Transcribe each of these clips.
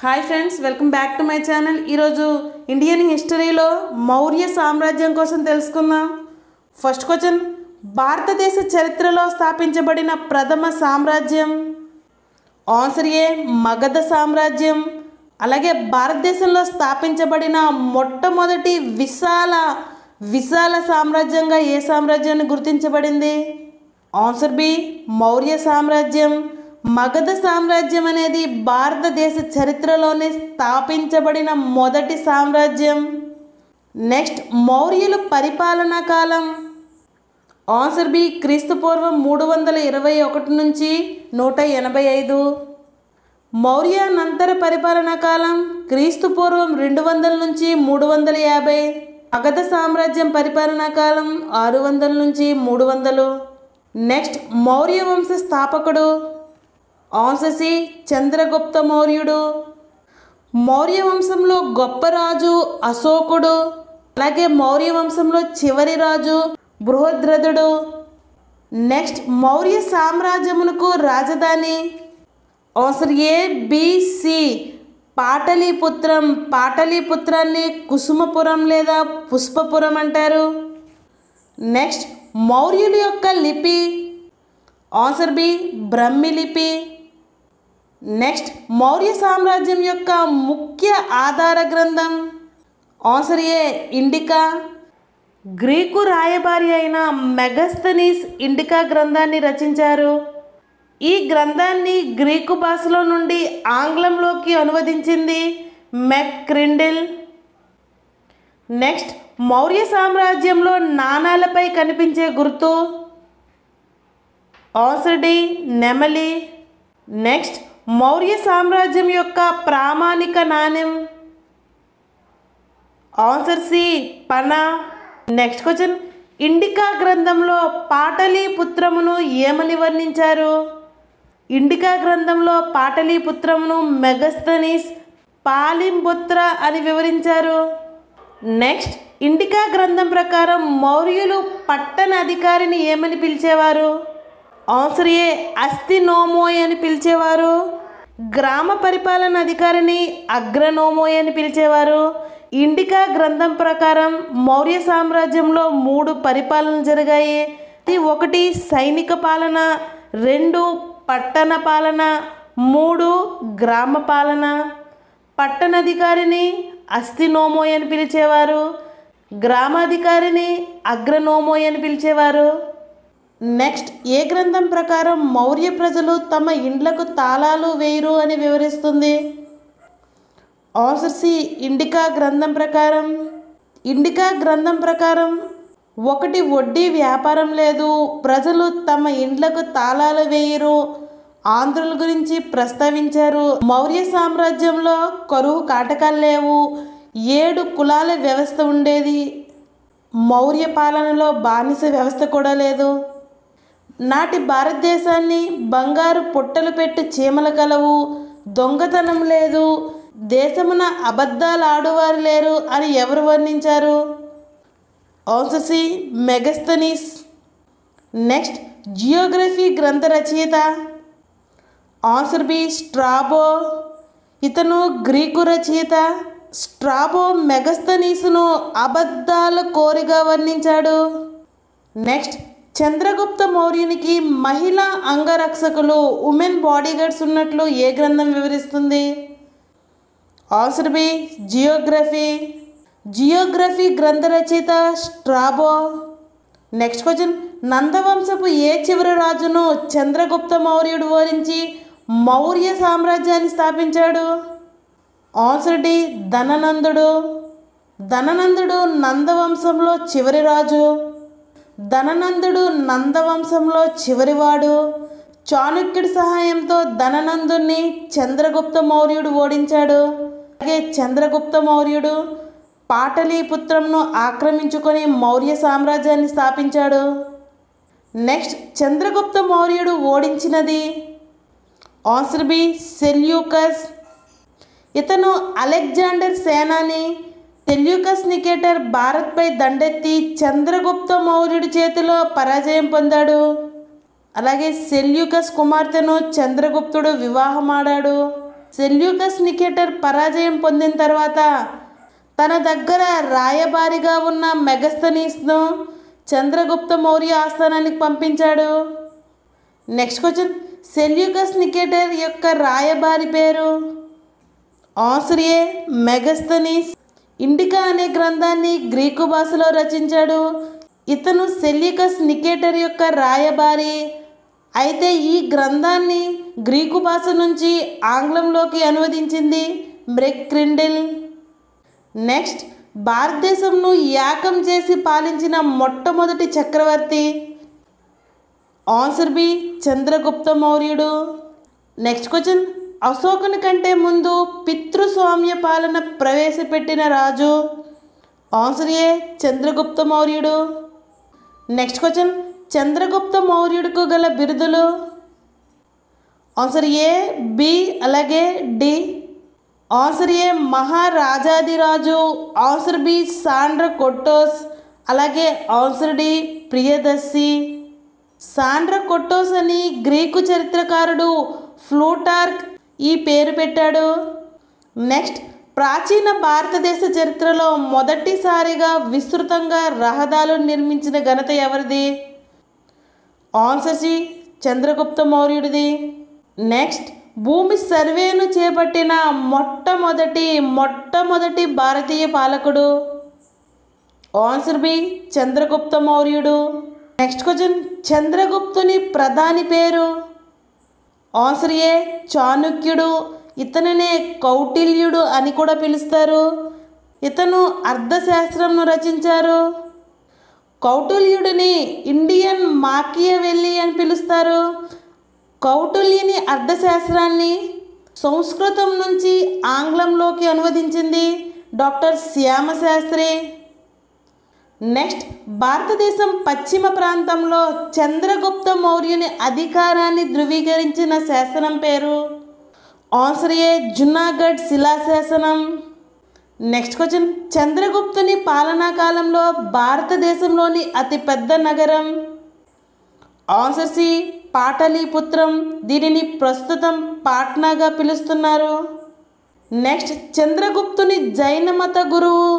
Hi friends, welcome back to my channel. ఈరోజు Indian హిస్టరీలో మౌర్య సామ్రాజ్యం కోసం తెలుసుకుందాం. ఫస్ట్ క్వశ్చన్, భారతదేశ చరిత్రలో స్థాపించబడిన ప్రథమ సామ్రాజ్యం. ఆన్సర్ ఏ మగధ సామ్రాజ్యం. అలాగే భారతదేశంలో స్థాపించబడిన మొట్టమొదటి విశాల సామ్రాజ్యంగా ఏ సామ్రాజ్యాన్ని గుర్తించబడింది? ఆన్సర్ బి మౌర్య సామ్రాజ్యం. మగధ సామ్రాజ్యం అనేది భారతదేశ చరిత్రలోనే స్థాపించబడిన మొదటి సామ్రాజ్యం. నెక్స్ట్, మౌర్యుల పరిపాలనా కాలం. ఆన్సర్ బి క్రీస్తుపూర్వం 321 నుంచి 185. మౌర్యానంతర పరిపాలనా కాలం క్రీస్తుపూర్వం 200 నుంచి 350. మగధ సామ్రాజ్యం పరిపాలనా కాలం 600 నుంచి 300. నెక్స్ట్, మౌర్య వంశ స్థాపకుడు. ఆన్సర్ సి చంద్రగుప్త మౌర్యుడు. మౌర్య వంశంలో గొప్ప రాజు అశోకుడు. అలాగే మౌర్య వంశంలో చివరి రాజు బృహద్రథుడు. నెక్స్ట్, మౌర్య సామ్రాజ్యమునకు రాజధాని. ఆన్సర్ ఏ బి సి పాటలీపుత్రం. పాటలీపుత్రాన్ని కుసుమపురం లేదా పుష్పపురం అంటారు. నెక్స్ట్, మౌర్యుల యొక్క లిపి. ఆన్సర్ బి బ్రహ్మి లిపి. నెక్స్ట్, మౌర్య సామ్రాజ్యం యొక్క ముఖ్య ఆధార గ్రంథం. ఆన్సర్ ఏ ఇండికా. గ్రీకు రాయబారి అయిన మెగస్తనీస్ ఇండికా గ్రంథాన్ని రచించారు. ఈ గ్రంథాన్ని గ్రీకు భాషలో నుండి ఆంగ్లంలోకి అనువదించింది మెక్క్రిండిల్. నెక్స్ట్, మౌర్య సామ్రాజ్యంలో నాణాలపై కనిపించే గుర్తు. ఆన్సర్ డి నెమలి. నెక్స్ట్, మౌర్య సామ్రాజ్యం యొక్క ప్రామాణిక నాణెం. ఆన్సర్ సి పన. నెక్స్ట్ క్వశ్చన్, ఇండికా గ్రంథంలో పాటలీపుత్రమును ఏమని వర్ణించారు? ఇండికా గ్రంథంలో పాటలీపుత్రమును మెగస్తనీస్ పాలింపుత్ర అని వివరించారు. నెక్స్ట్, ఇండికా గ్రంథం ప్రకారం మౌర్యులు పట్టణ అధికారిని ఏమని పిలిచేవారు? ఆన్సర్ ఏ అస్తినోమోయ్ అని పిలిచేవారు. గ్రామ పరిపాలన అధికారిని అగ్రనోమోయ్ అని పిలిచేవారు. ఇండికా గ్రంథం ప్రకారం మౌర్య సామ్రాజ్యంలో 3 పరిపాలనలు జరిగాయి. 1 సైనిక పాలన, 2 పట్టణ పాలన, 3 గ్రామ పాలన. పట్టణాధికారిని అస్తినోమోయ్ అని పిలిచేవారు. గ్రామాధికారిని అగ్రనోమోయ్ అని పిలిచేవారు. నెక్స్ట్, ఏ గ్రంథం ప్రకారం మౌర్య ప్రజలు తమ ఇండ్లకు తాళాలు వేయరు అని వివరిస్తుంది? ఆన్సర్ సి ఇండికా గ్రంథం ప్రకారం. ఇండికా గ్రంథం ప్రకారం 1 వడ్డీ వ్యాపారం లేదు, ప్రజలు తమ ఇండ్లకు తాళాలు వేయరు, ఆంధ్రుల గురించి ప్రస్తావించారు. మౌర్య సామ్రాజ్యంలో కరువు కాటకాలు లేవు, 7 కులాల వ్యవస్థ ఉండేది. మౌర్య పాలనలో బానిస వ్యవస్థ కూడా లేదు. నాటి భారతదేశాన్ని బంగారు పుట్టలు పెట్టి చీమలు కలవు, దొంగతనం లేదు, దేశమున అబద్ధాలు ఆడువారు లేరు అని ఎవరు వర్ణించారు? Answer C Megasthenes. Next, geography గ్రంథ రచయిత. Answer B Strabo. ఇతను గ్రీకు రచయిత. స్ట్రాబో మెగస్తనీస్ను అబద్ధాల కోరిగా వర్ణించాడు. నెక్స్ట్, చంద్రగుప్త మౌర్యునికి మహిళా అంగరక్షకులు ఉమెన్ బాడీగార్డ్స్ ఉన్నట్లు ఏ గ్రంథం వివరిస్తుంది? Answer B Geography. జియోగ్రఫీ గ్రంథ రచయిత స్ట్రాబో. నెక్స్ట్ క్వశ్చన్, నందవంశపు ఏ చివరి రాజును చంద్రగుప్త మౌర్యుడు ఓరించి మౌర్య సామ్రాజ్యాన్ని స్థాపించాడు? Answer D ధననందుడు. ధననందుడు నందవంశంలో చివరి రాజు. ధననందుడు నందవంశంలో చివరివాడు. చాణక్యుడి సహాయంతో ధననందుని చంద్రగుప్త మౌర్యుడు ఓడించాడు. అలాగే చంద్రగుప్త మౌర్యుడు పాటలీపుత్రంను ఆక్రమించుకొని మౌర్య సామ్రాజ్యాన్ని స్థాపించాడు. నెక్స్ట్, చంద్రగుప్త మౌర్యుడు ఓడించినది. Answer B Seleucus. ఇతను అలెగ్జాండర్ సేనాని. సెల్యూకస్ నికేటర్ భారత్పై దండెత్తి చంద్రగుప్త మౌర్యుడి చేతిలో పరాజయం పొందాడు. అలాగే సెల్యూకస్ కుమార్తెను చంద్రగుప్తుడు వివాహమాడాడు. సెల్యూకస్ నికేటర్ పరాజయం పొందిన తర్వాత తన దగ్గర రాయబారిగా ఉన్న మెగస్తనీస్ను చంద్రగుప్త మౌర్య ఆస్థానానికి పంపించాడు. నెక్స్ట్ క్వశ్చన్, సెల్యూకస్ నికేటర్ యొక్క రాయబారి పేరు? ఆన్సర్ ఏ మెగస్తనీస్. ఇండికా అనే గ్రంథాన్ని గ్రీకు భాషలో రచించాడు. ఇతను సెల్యూకస్ నికేటర్ యొక్క రాయబారి. అయితే ఈ గ్రంథాన్ని గ్రీకు భాష నుంచి ఆంగ్లంలోకి అనువదించింది మెక్గ్రిండిల్. నెక్స్ట్, భారతదేశంను ఏకం చేసి పాలించిన మొట్టమొదటి చక్రవర్తి? ఆన్సర్ బి చంద్రగుప్త మౌర్యుడు. నెక్స్ట్ క్వశ్చన్, అశోకుని కంటే ముందు పితృస్వామ్య పాలన ప్రవేశపెట్టిన రాజు? ఆన్సర్ ఏ చంద్రగుప్త మౌర్యుడు. నెక్స్ట్ క్వశ్చన్, చంద్రగుప్త మౌర్యుడికి గల బిరుదులు? ఆన్సర్ ఏ, బి అలాగే డి. ఆన్సర్ ఏ మహారాజాదిరాజు, ఆన్సర్ బి సాండ్ర కొట్టోస్, అలాగే answer D Priyadarshi. Sandrocottus అని గ్రీకు చరిత్రకారుడు ప్లూటార్క్ ఈ పేరు పెట్టాడు. నెక్స్ట్, ప్రాచీన భారతదేశ చరిత్రలో మొదటిసారిగా విస్తృతంగా రహదారులు నిర్మించిన ఘనత ఎవరిది? ఆన్సర్ సి చంద్రగుప్త మౌర్యుడిది. నెక్స్ట్, భూమి సర్వేను చేపట్టిన మొట్టమొదటి భారతీయ పాలకుడు? ఆన్సర్ బి చంద్రగుప్త మౌర్యుడు. నెక్స్ట్ క్వశ్చన్, చంద్రగుప్తుని ప్రధాని పేరు? ఆన్సర్ ఏ చాణక్యుడు. ఇతనినే కౌటిల్యుడు అని కూడా పిలుస్తారు. ఇతను అర్థశాస్త్రంను రచించారు. కౌటిల్యుడిని ఇండియన్ మాకియావెల్లి అని పిలుస్తారు. కౌటిల్యుని అర్థశాస్త్రాన్ని సంస్కృతం నుంచి ఆంగ్లంలోకి అనువదించింది డాక్టర్ శ్యామశాస్త్రి. నెక్స్ట్, భారతదేశం పశ్చిమ ప్రాంతంలో చంద్రగుప్త మౌర్యుని అధికారాన్ని ధృవీకరించిన శాసనం పేరు? ఆన్సర్ ఏ జునాగఢ్ శిలాశాసనం. నెక్స్ట్ క్వశ్చన్, చంద్రగుప్తుని పాలనా కాలంలో భారతదేశంలోని అతిపెద్ద నగరం? ఆన్సర్ సి పాటలీపుత్రం. దీనిని ప్రస్తుతం పాట్నాగా పిలుస్తున్నారు. నెక్స్ట్, చంద్రగుప్తుని జైన మత గురువు?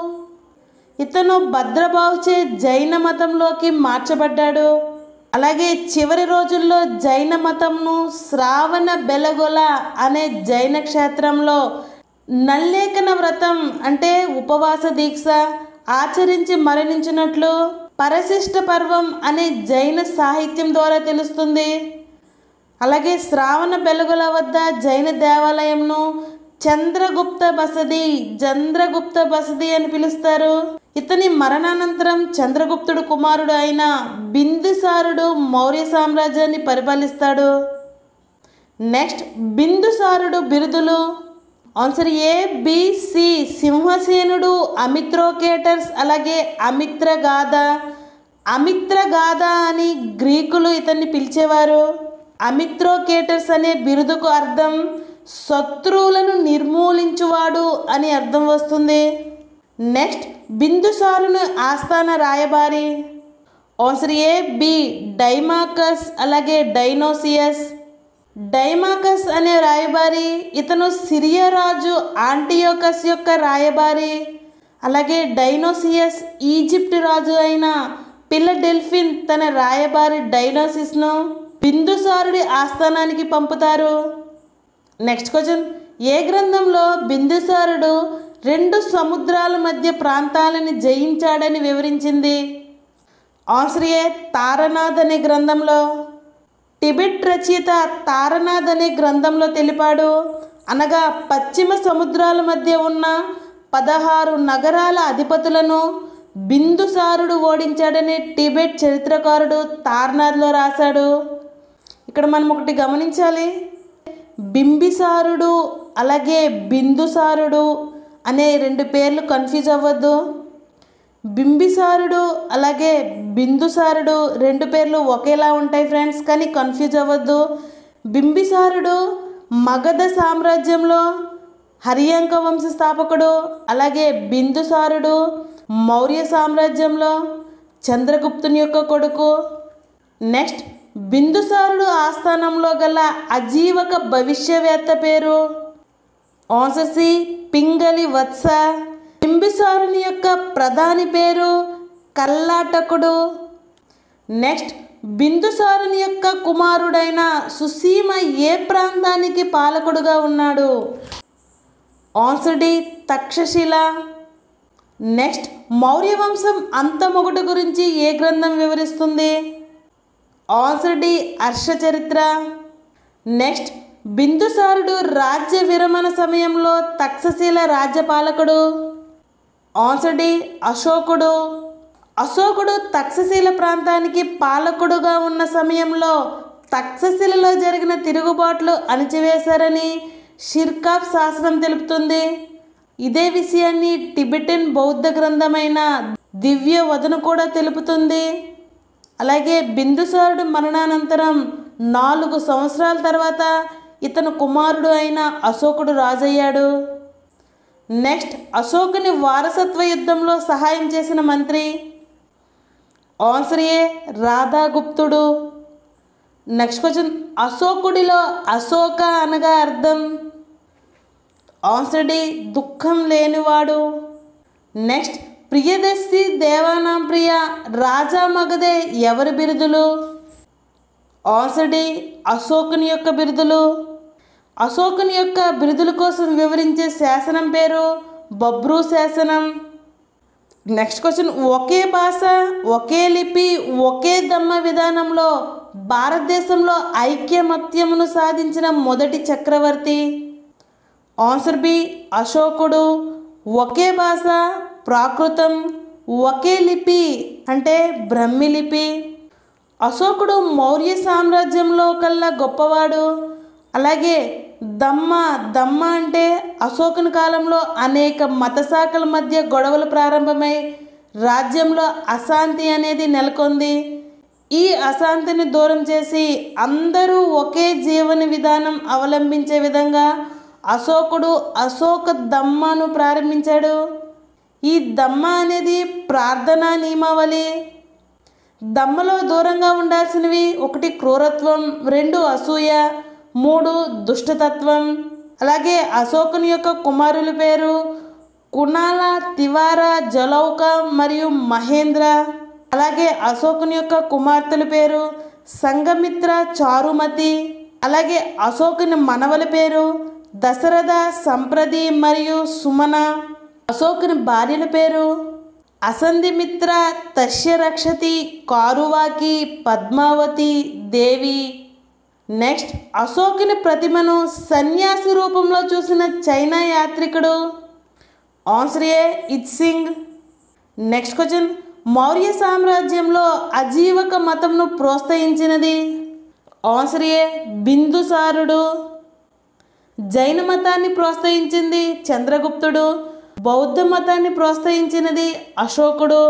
ఇతను భద్రబాహుచే జైన మతంలోకి మార్చబడ్డాడు. అలాగే చివరి రోజుల్లో జైన మతంను శ్రావణ బెలగొల అనే జైన క్షేత్రంలో నల్లేఖన వ్రతం అంటే ఉపవాస దీక్ష ఆచరించి మరణించినట్లు పరశిష్ట పర్వం అనే జైన సాహిత్యం ద్వారా తెలుస్తుంది. అలాగే శ్రావణ బెలగొల వద్ద జైన దేవాలయంను చంద్రగుప్త బసది అని పిలుస్తారు. ఇతని మరణానంతరం చంద్రగుప్తుడు కుమారుడు అయిన బిందుసారుడు మౌర్య సామ్రాజ్యాన్ని పరిపాలిస్తాడు. నెక్స్ట్, బిందుసారుడు బిరుదులు? ఆన్సర్ ఏ, బి, సి సింహసేనుడు, అమిత్రోకేటర్స్, అలాగే అమిత్రగాథ అని గ్రీకులు ఇతన్ని పిలిచేవారు. అమిత్రోకేటర్స్ అనే బిరుదుకు అర్థం శత్రువులను నిర్మూలించువాడు అని అర్థం వస్తుంది. నెక్స్ట్, బిందుసారుని ఆస్థాన రాయబారి? ఆన్సర్ ఏ, బి డైమాకస్, అలాగే డైనోసియస్. డైమాకస్ అనే రాయబారి ఇతను సిరియా రాజు ఆంటియోకస్ యొక్క రాయబారి. అలాగే డైనోసియస్ ఈజిప్ట్ రాజు అయిన ఫిలడెల్ఫిన్ తన రాయబారి డైనోసిస్ను బిందుసారుడి ఆస్థానానికి పంపుతారు. నెక్స్ట్ క్వశ్చన్, ఏ గ్రంథంలో బిందుసారుడు 2 సముద్రాల మధ్య ప్రాంతాలను జయించాడని వివరించింది? ఆన్సర్ ఏ తారనాథ్ అనే గ్రంథంలో. టిబెట్ రచయిత తారనాథ్ అనే గ్రంథంలో తెలిపాడు. అనగా పశ్చిమ సముద్రాల మధ్య ఉన్న 16 నగరాల అధిపతులను బిందుసారుడు ఓడించాడని టిబెట్ చరిత్రకారుడు తారనాథ్లో రాశాడు. ఇక్కడ మనం ఒకటి గమనించాలి, బింబిసారుడు అలాగే బిందుసారుడు అనే 2 పేర్లు కన్ఫ్యూజ్ అవ్వద్దు. బింబిసారుడు అలాగే బిందుసారుడు 2 పేర్లు ఒకేలా ఉంటాయి ఫ్రెండ్స్, కానీ కన్ఫ్యూజ్ అవ్వద్దు. బింబిసారుడు మగధ సామ్రాజ్యంలో హరియాంక వంశ స్థాపకుడు. అలాగే బిందుసారుడు మౌర్య సామ్రాజ్యంలో చంద్రగుప్తుని యొక్క కొడుకు. నెక్స్ట్, బిందుసారుడు ఆస్థానంలో గల అజీవక భవిష్యవేత్త పేరు? ఆన్సర్ సి పింగళి వత్స. బింబిసారుని యొక్క ప్రధాని పేరు కల్లాటకుడు. నెక్స్ట్, బిందుసారుని యొక్క కుమారుడైన సుసీమ ఏ ప్రాంతానికి పాలకుడుగా ఉన్నాడు? Answer D Takshashila. Next, Maurya వంశం అంతమొకటి గురించి ఏ గ్రంథం వివరిస్తుంది? Answer D Harshacharita. నెక్స్ట్, బిందుసారుడు రాజ్య విరమణ సమయంలో తక్షశిల రాజ్యపాలకుడు. ఆన్సర్ డి అశోకుడు. అశోకుడు తక్షశిల ప్రాంతానికి పాలకుడుగా ఉన్న సమయంలో తక్షశిలలో జరిగిన తిరుగుబాట్లు అణిచివేశారని షిర్కాఫ్ శాసనం తెలుపుతుంది. ఇదే విషయాన్ని టిబెటన్ బౌద్ధ గ్రంథమైన దివ్య వదన కూడా తెలుపుతుంది. అలాగే బిందుసారుడు మరణానంతరం 4 సంవత్సరాల తర్వాత ఇతను కుమారుడు అయిన అశోకుడు రాజయ్యాడు. నెక్స్ట్, అశోకుని వారసత్వ యుద్ధంలో సహాయం చేసిన మంత్రి? ఆన్సర్ ఏ రాధాగుప్తుడు. నెక్స్ట్ క్వశ్చన్, అశోకుడిలో అశోక అనగా అర్థం? ఆన్సర్ డి దుఃఖం లేనివాడు. నెక్స్ట్, ప్రియదర్శి దేవానాం ప్రియ రాజా మగధే ఎవరి బిరుదులు? ఆన్సర్ డి అశోకుని యొక్క బిరుదులు. అశోకుని యొక్క బిరుదుల కోసం వివరించే శాసనం పేరు బబ్రు శాసనం. నెక్స్ట్ క్వశ్చన్, ఒకే భాష, ఒకే లిపి, ఒకే దమ్మ విధానంలో భారతదేశంలో ఐక్యమత్యమును సాధించిన మొదటి చక్రవర్తి? ఆన్సర్ బి అశోకుడు. ఒకే భాష ప్రాకృతం, ఒకే లిపి అంటే బ్రహ్మి లిపి. అశోకుడు మౌర్య సామ్రాజ్యంలో కల్లా గొప్పవాడు. అలాగే దమ్మ అంటే అశోకుని కాలంలో అనేక మత శాఖల మధ్య గొడవలు ప్రారంభమై రాజ్యంలో అశాంతి అనేది నెలకొంది. ఈ అశాంతిని దూరం చేసి అందరూ ఒకే జీవన విధానం అవలంబించే విధంగా అశోకుడు అశోక దమ్మను ప్రారంభించాడు. ఈ దమ్మ అనేది ప్రార్థనా నియమావళి. దమ్మలో దూరంగా ఉండాల్సినవి 1 క్రూరత్వం, 2 అసూయ, 3 దుష్టతత్వం. అలాగే అశోకుని యొక్క కుమారుల పేరు కునాల, తివార, జలౌక మరియు మహేంద్ర. అలాగే అశోకుని యొక్క కుమార్తెల పేరు సంఘమిత్ర, చారుమతి. అలాగే అశోకుని మనవల పేరు దశరథ, సంప్రది మరియు సుమన. అశోకుని భార్యల పేరు అసంధిమిత్ర, తస్యరక్షతి, కారువాకి, పద్మావతి, దేవి. నెక్స్ట్, అశోకుని ప్రతిమను సన్యాసి రూపంలో చూసిన చైనా యాత్రికుడు? ఆన్సర్ ఏ ఇత్సింగ్. నెక్స్ట్ క్వశ్చన్, మౌర్య సామ్రాజ్యంలో అజీవక మతంను ప్రోత్సహించినది? ఆన్సర్ ఏ బిందుసారుడు. జైన మతాన్ని ప్రోత్సహించింది చంద్రగుప్తుడు. బౌద్ధ మతాన్ని ప్రోత్సహించినది అశోకుడు.